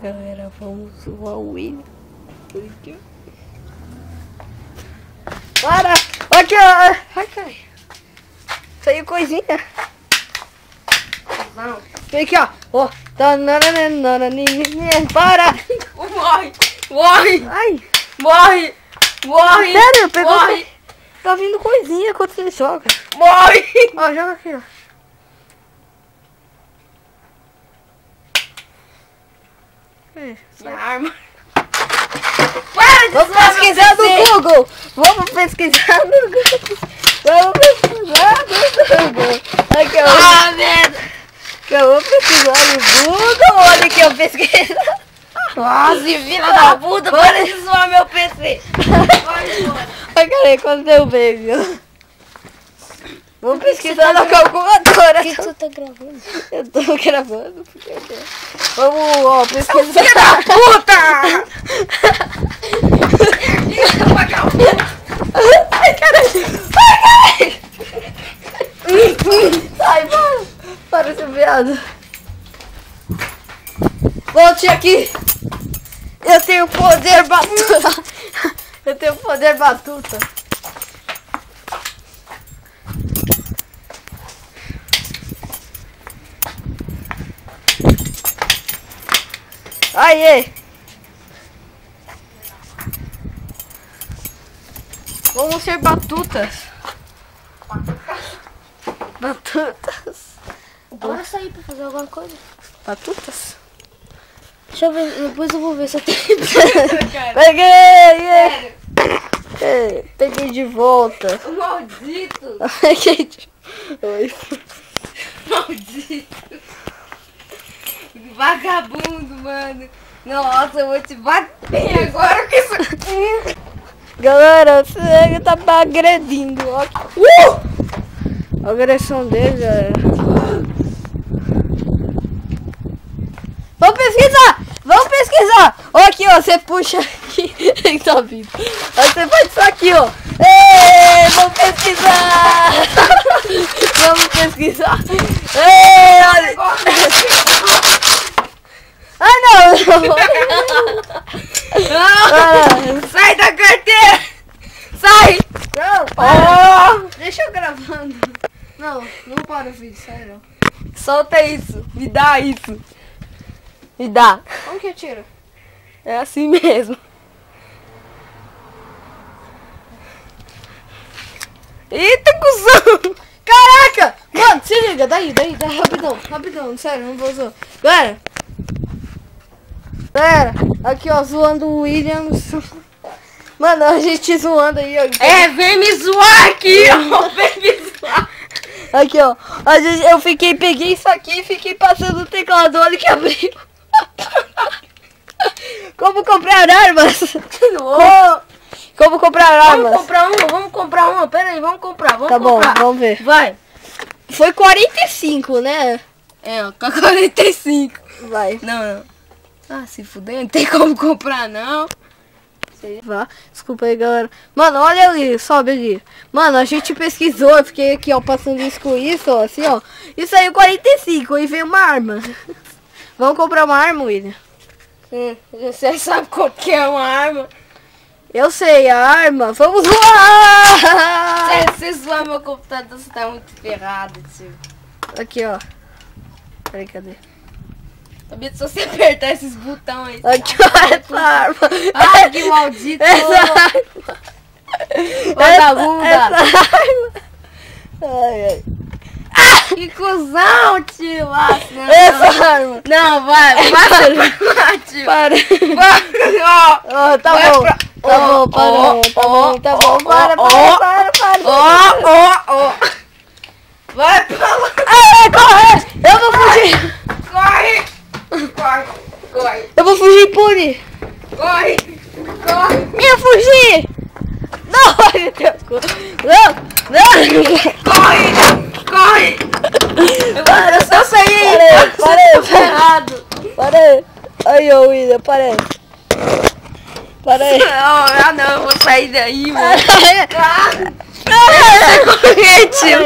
Galera, vamos zoar o William. Para! Aqui, ó! Ai, cai! Saiu coisinha. Não. Vem aqui, ó! Ó! Para! Morre! Morre! Ai! Morre! Morre! Sério, pegou. Morre! Tá vindo coisinha quando você joga. Morre! Ó, joga aqui, ó. Minha arma. Vamos pesquisar no Google! Vamos pesquisar no Google! Vamos pesquisar no Google! Aqui, ó! Ah, merda! Que eu vou pesquisar no Google! Olha que eu pesquiso! Nossa, filha da puta, para de zoar meu PC! Vai embora! Ai, cara, quando eu vejo. Vou pesquisar na calculadora. Por que tu tá gravando? Eu tô gravando. Porque eu quero. Vamos, ó, pesquisar. Filha da puta! Ai, cara. Ai, mano. Para, seu viado. Volte aqui. Eu tenho poder batuta. Eu tenho poder batuta. Aê! Vamos ser batutas. Batutas. Bora sair pra fazer alguma coisa. Batutas? Deixa eu ver, depois eu vou ver se eu tenho. Peguei! Peguei de volta. Maldito! Peguei de... Oi. Maldito! Vagabundo, mano! Nossa, eu vou te bater agora com isso aqui! Galera, você tá me agredindo. Ó. A agressão dele, galera. Vamos pesquisar! Vamos pesquisar! Ó, aqui, ó, você puxa aqui. Ele tá vindo. Aí você faz isso aqui, ó. Ei, vamos pesquisar! Vamos pesquisar! Ei, olha! Ah, não! Não! Sai da carteira! Sai! Não, Oh! deixa eu gravando. Não, não para o vídeo, sai não. Solta isso! Me dá isso! Me dá! Como que eu tiro? É assim mesmo! Eita, cuzão! Caraca! Mano, se liga, daí, rapidão, sério, não vou zoar. Galera, aqui ó, zoando o Williams. Mano, a gente zoando aí, ó. Vem me zoar aqui, ó! Vem me zoar! Aqui ó, eu peguei isso aqui e fiquei passando o teclado, olha que abriu. Como comprar armas? Como comprar armas? Vamos comprar uma, pera aí, vamos comprar. Tá bom, vamos ver. Vai! Foi 45, né? É, ó, com 45. Vai. Não. Ah, se fuder, não tem como comprar, não. Vá. Desculpa aí, galera. Mano, olha ali, sobe ali. Mano, a gente pesquisou, eu fiquei aqui, ó, passando isso com isso, ó, assim, ó. E saiu 45 e veio uma arma. Vamos comprar uma arma, William? Você sabe qual que é uma arma? Eu sei, a arma. Vamos lá! Se você zoar meu computador, você tá muito ferrado, tio. Aqui, ó. Peraí, cadê? Sabia se você apertar esses botões aí. Aqui, ó, essa arma. Ai, que maldito! Essa arma. Vagabunda! Essa arma. Ai, ai. Que cuzão, tio! Nossa, não, Essa arma. não, vai, tio! Para. Vai, ó! Ó, tá Vai bom. pra- Tá ó, bom, parou. Tá ó, bom, tá ó, bom. Para. Ó! Vai pra lá! Ai, corre! Eu vou fugir! Corre! Eu vou fugir impune! Corre! Eu fugi! Não, olha teu cu! Não! Corre! Eu saí! Parei! Errado! Parei! Aí, ô William, parei! Parei! Ah, não, eu vou sair daí, mano. Correr, tio.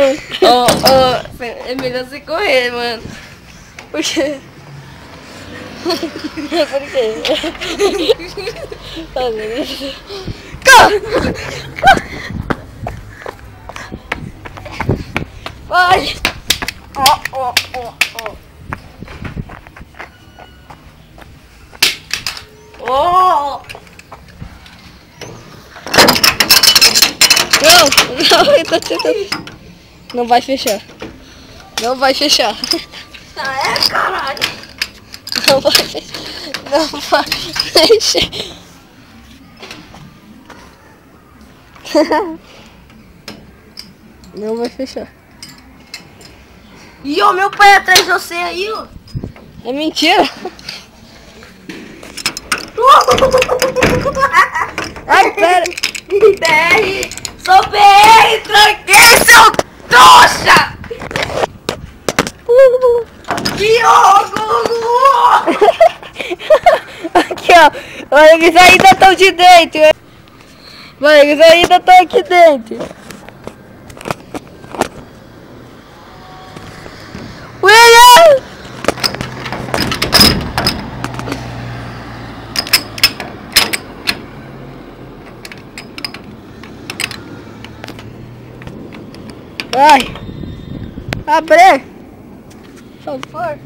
É melhor você correr, mano. Por quê? Por quê? Vai! Ó. Oh! Não vai fechar. Não vai fechar. Ah, é, caralho! Não vai fechar. Não vai fechar. Não vai fechar. E o meu pai atrás de você aí, ó. É mentira. Ai, pera. BR! Sou BR! Tranquei, seu trouxa! Que orgulho! Aqui, ó. Olha, eles ainda estão de dentro. Mano, eles ainda estão aqui dentro. William! Vai! Abre! Por favor!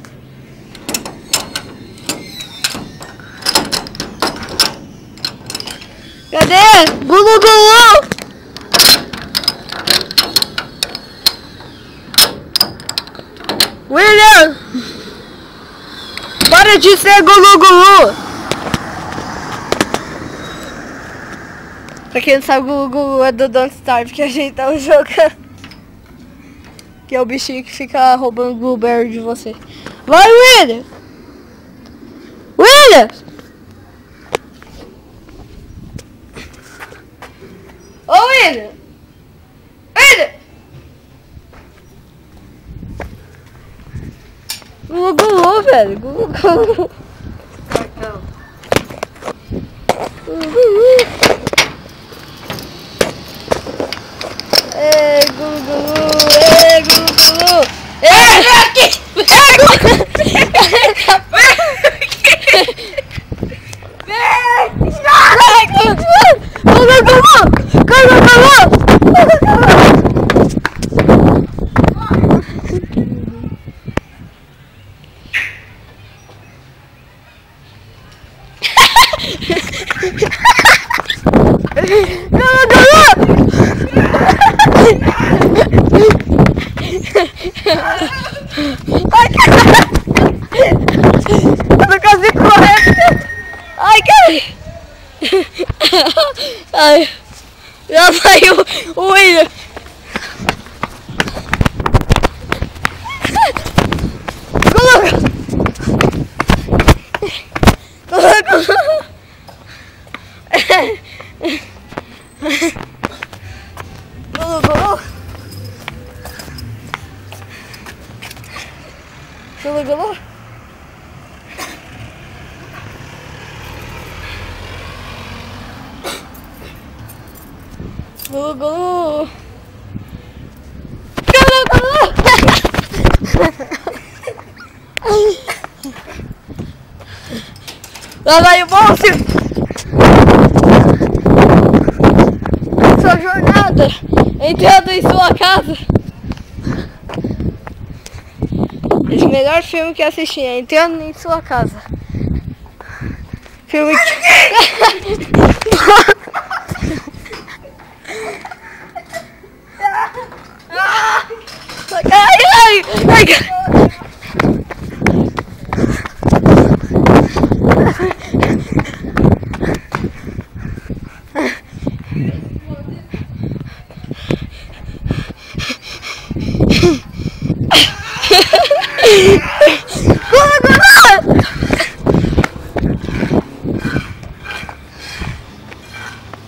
Cadê? Gulu Gulu! William! Para de ser Gulu Gulu! Pra quem não sabe, Gulu Gulu é do Don't Starve que a gente tava jogando. Que é o bichinho que fica roubando blueberry de você. Vai, William! William! Ô, William! William! Gulu Gulu, velho. Gulu Gulu. Gulu Gulu. Ei, Gulu Gulu. Ei, Gulu Gulu. Ei, vem aqui! Ai, caralho! Eu não consigo correr! Ai, caralho! Ai, já saiu o William! Coloca! Gulu. Lá vai o bolso! Sua jornada entrando em sua casa. Esse é o melhor filme que assisti é Entrando em Sua Casa. Filme que...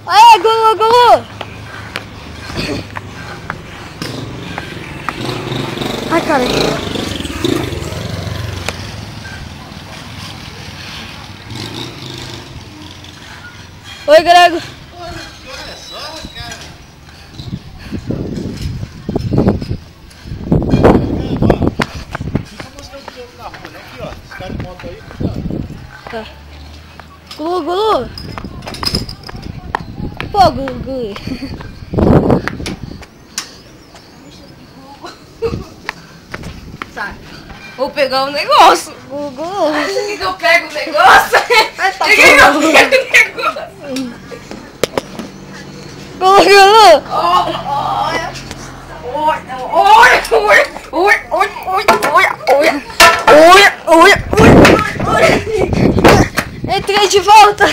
Ai! Gulu! Ai, cara. Oi, Grego. Olha só, cara. Fica mostrando o jogo na rua, né? Aqui, ó. Esse cara de moto aí, cuidado. Tá. Gulu, Gulu. Pô, Gulu, Gulu. Sai. Vou pegar um negócio. Gulu, Gulu. Acha que eu pego o negócio? Vai, tá Acha que eu bom. pego o negócio? Gulu, Gulu. Olha. Olha. Entrei de volta.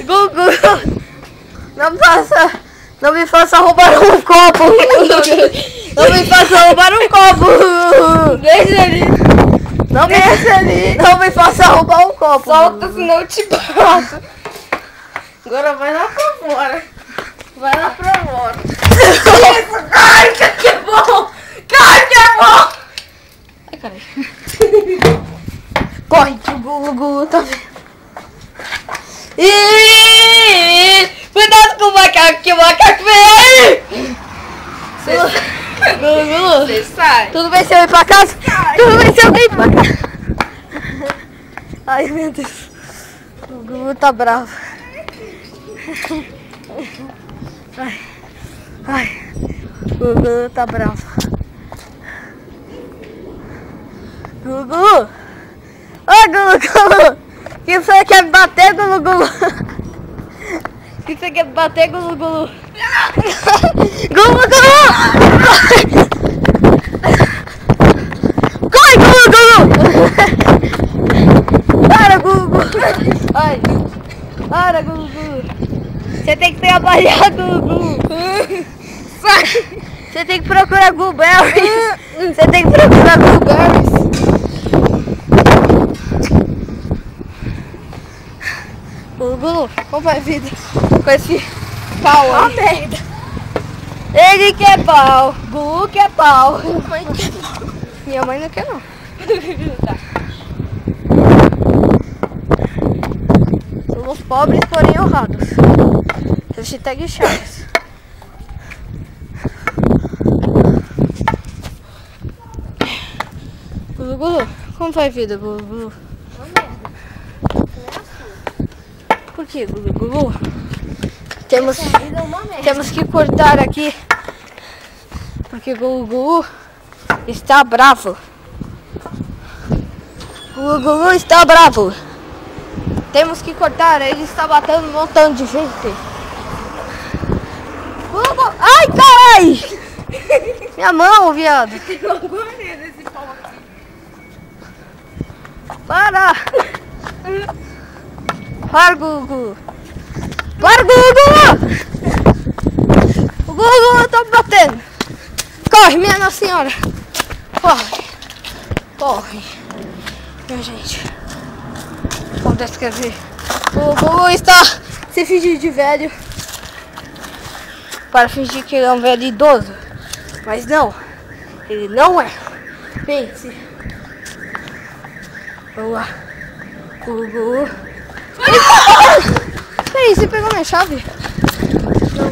Gugu, não me faça roubar um copo. Não me faça roubar um copo. Deixa ali. Não me faça roubar um copo. Solta, senão eu te bato. Agora vai lá pra fora. Vai lá pra fora. Isso, cara, que é bom. Cara, que é bom. Ai, caralho. Corre que o Gugu tá vendo. Ih, cuidado com o macaco, que o macaco vem aí. Gugu, Você sai. tudo bem se eu ir pra casa? Tudo bem se eu ir pra casa? Ai, meu Deus. O Gugu tá bravo. Ai, o Gugu tá bravo. Gugu! Ô, Gugu! Que você quer me bater, Gugu? Gugu? Que você quer me bater, Gugu? Gugu! Gugu! Corre, Gugu! Para, Gugu! Ai! Para, Gugu! Você tem que trabalhar, Gugu! Sai. Você tem que procurar Guberries! Você tem que procurar Guberries! Gugu, como vai a vida com esse pau aí? merda. Ele quer pau, Gugu quer pau. Minha mãe não quer não. Somos pobres, porém honrados. Hashtag Chaves. Gugu, como vai a vida, Gugu? Por que, Gugu? Temos que cortar aqui. Porque o Gugu está bravo. O Gugu está bravo. Temos que cortar. Ele está batendo um montão de gente. Gugu. Ai, carai! Minha mão, viado. Para! Para, Gugu! Para, Gugu! O Gugu tá me batendo! Corre, minha Nossa Senhora! Corre! Corre! Minha gente! Vamos descrever. O Gugu está se fingindo de velho para fingir que ele é um velho idoso. Mas não! Ele não é! Pense! Vamos lá! Gugu! Peraí, você pegou minha chave? Não.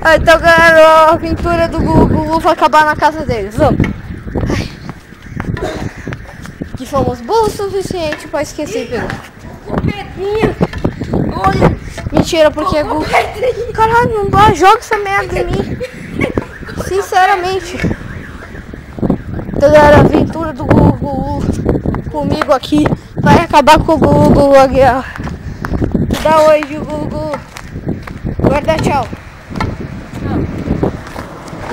Ah, então, galera, a pintura do Gugu vai acabar na casa deles. Vamos. Ai. Que fomos burros o suficiente pra esquecer, pegou. O Pedrinho. Olha. Mentira, porque é Gugu. Caralho, não dá, joga essa merda em mim. Sinceramente. Então, galera, a aventura do Gugu comigo aqui vai acabar com o Gugu Aguiar. Dá hoje o Gugu. Guarda, tchau.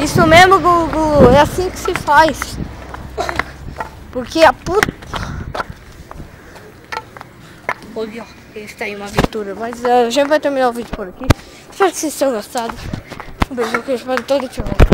Isso mesmo, Gugu. É assim que se faz. Porque a puta... Olha, está aí uma aventura. Mas a gente vai terminar o vídeo por aqui. Espero que vocês tenham gostado. Um beijo, queijo para todo mundo.